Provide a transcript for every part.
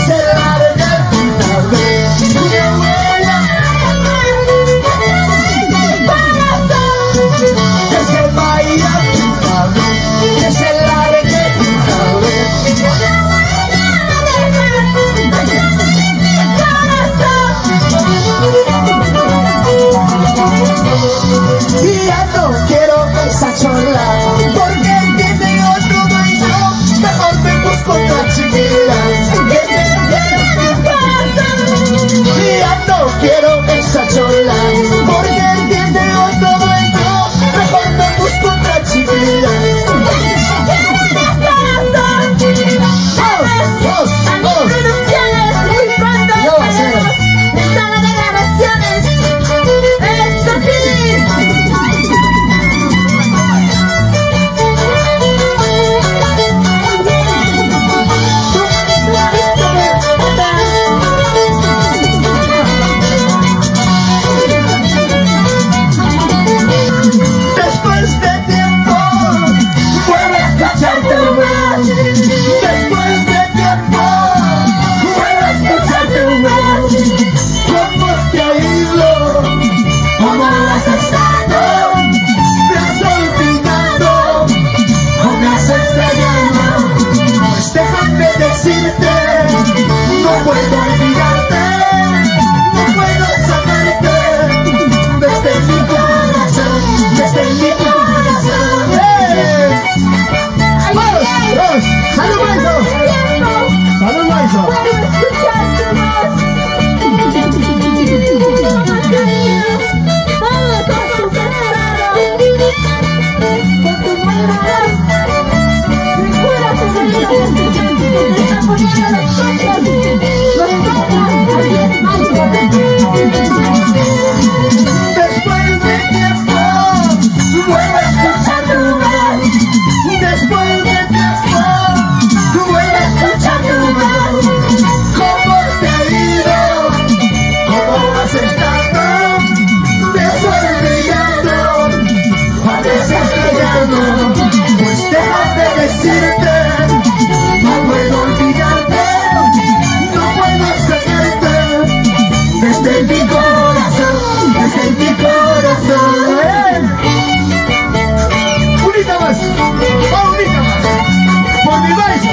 se largue una vez. Que se vaya una vez, que se largue una vez. Y ya no quiero esa chola, porque tiene otro dueño. Mejor me busco otra chiquilla que me quiera mi corazón. Y ya no quiero esa chola, porque tiene otro dueño. Mejor me busco otra chiquilla. No puedo olvidarte, no puedo sacarte desde mi corazón, desde mi corazón. ¡Vamos! ¡Salud, Maiso! ¡Salud, Maiso! Puedo escuchar tu voz. Mamá querida, todo con tu pesado, con tu buena voz. Recuerda tu vida, que te está poniendo los cachos, así es, Maiso. Después de tiempo, vuelvo a escuchar tu voz. Después de tiempo, vuelvo a escuchar tu voz. ¿Cómo te ha ido? ¿Cómo has estado? Me estoy olvidando, cuando estás callando. Pues déjame decirte, no puedo olvidarte, no puedo sacarte desde mi corazón, desde mi corazón. Unita más, unita más, por mi Maiso,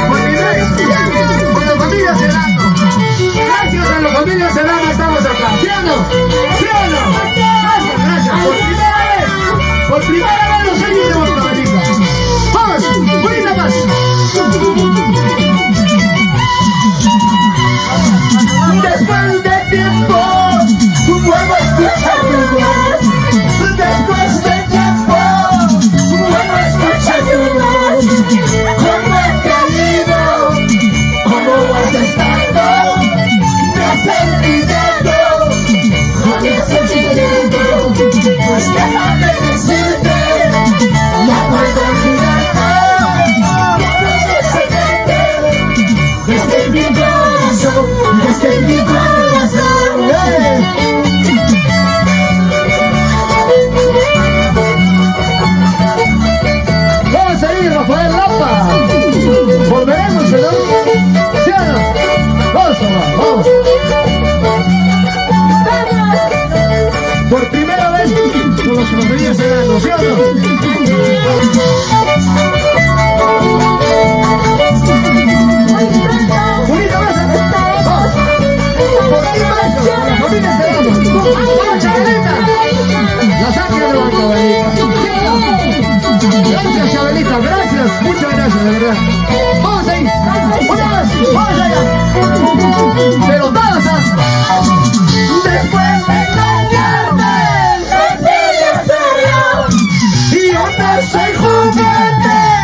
por mi Maiso, por la familia Serrano. Gracias a la familia Serrano estamos acá, ¿sí o no? ¿Sí o no? Gracias, gracias, por primera vez los años de vuestra venida. Vamos, unita más. Después de tiempo, vuelvo a escuchar tu voz. Después de tiempo, vuelvo a escuchar tu voz. ¿Cómo te ha ido? ¿Cómo has estado? Me has olvidado, me has olvidado. Pues déjame decirte, no puedo olvidarte, no puedo sacarte desde mi corazón, desde mi corazón. Vamos a ir, Rafael Lapa. Volveremos, ¿no? ¿Sí o no? Vamos, vamos. Por primera vez con los familias Serrano, ¿sí o no? Unita más, vamos. Por ti, Maiso, con la familia Serrano. Vamos, Chabelita. La sangre de la Chabelita. Gracias, Chabelita, gracias, muchas gracias, de verdad. Vamos ahí, una más, vamos allá. Pero todos, después de engañarme, y yo no soy juguete.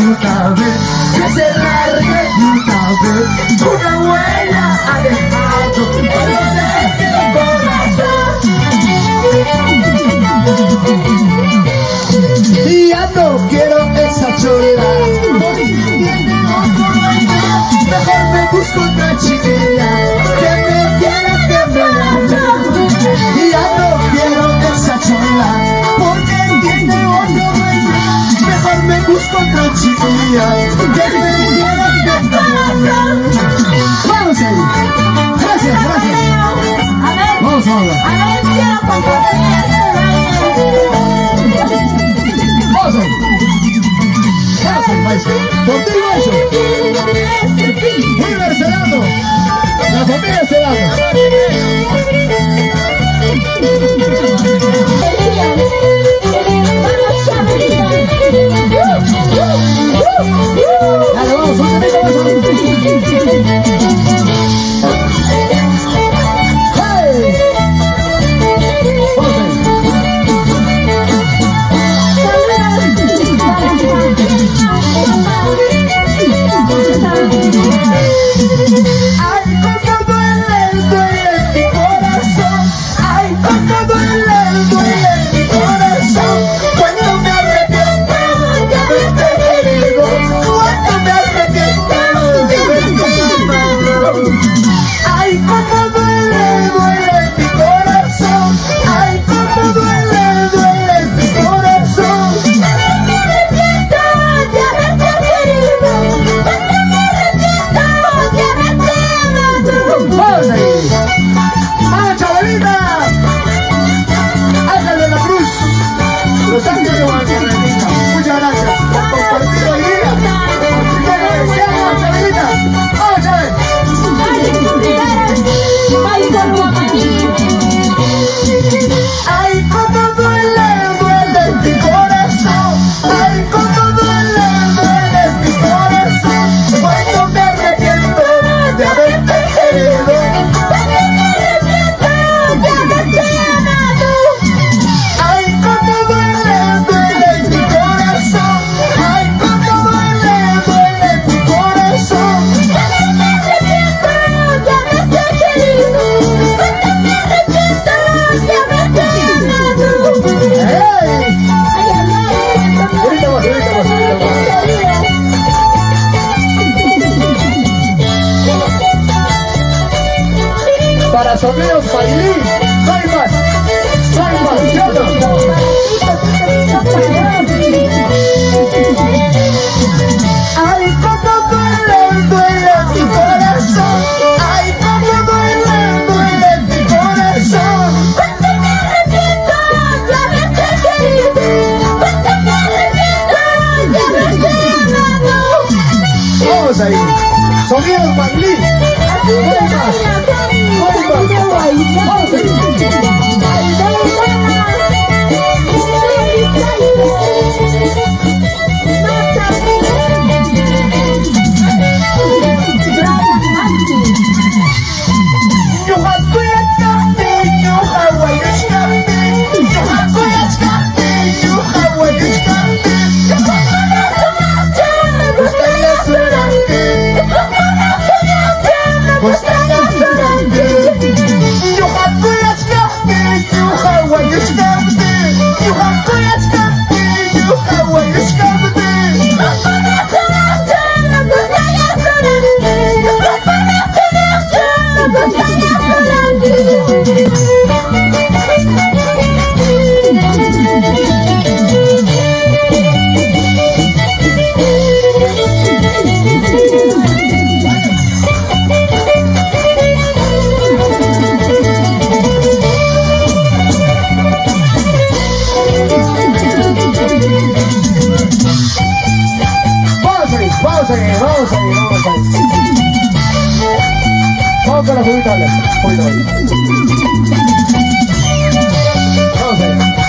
una vez, que se largue una vez. Una huella ha dejado dentro de mi corazón. Y ya no quiero esa chola, porque tiene otro dueño. Mejor me busco otra chiquilla que me quiera, que me ame. Y ya no quiero esa chola, porque tiene otro dueño. Mejor me busco otra chiquilla que me quiera, que me ame. Vamos ahí. Gracias, gracias. Vamos a hablar. Vamos ahí. Contigo eso. Muy Mercelano. La familia Celano. Dale, vamos, un poquito más. ¡Hey! Vamos ahí. Ay, cómo duele, duele mi corazón. Ay, cómo duele, duele mi corazón. Cuando me arrepiento de haberte querido. Cuando me arrepiento de haberte amado. Ay, cómo duele, duele mi corazón. Ay, cómo duele, duele mi corazón. Cuando me arrepiento de haberte querido. Cuando me arrepiento de haberte amado. ¡Vamos ahí! ¡Vamos, chavalita! Ángel de la Cruz, Los Ángeles de Guadalajara. Muchas gracias por compartir hoy día. Gracias, chavalita. ¡Vamos, chaval! Ay, cómo duele, duele mi corazón. Ay, cómo duele, duele mi corazón. Cuando me arrepiento de haberte querido. Cuando me arrepiento de haberte amado. Ay, cómo duele, duele mi corazón. Ay, cómo duele, duele mi corazón. Cuando me arrepiento de haberte querido. Cuando me arrepiento de haberte amado. ¡Hey! Ahorita más, ahorita más, ahorita más. Para sonidos Bailín, no hay más, no hay más, ¿yo no? Ay, cómo duele, duele mi corazón. Ay, cómo duele, duele mi corazón. Cuando me arrepiento de haberte querido. Cuando me arrepiento de haberte amado. Vamos ahí, sonidos Bailín, no hay más. Vamos con la jugita, dale. Vamos a ver.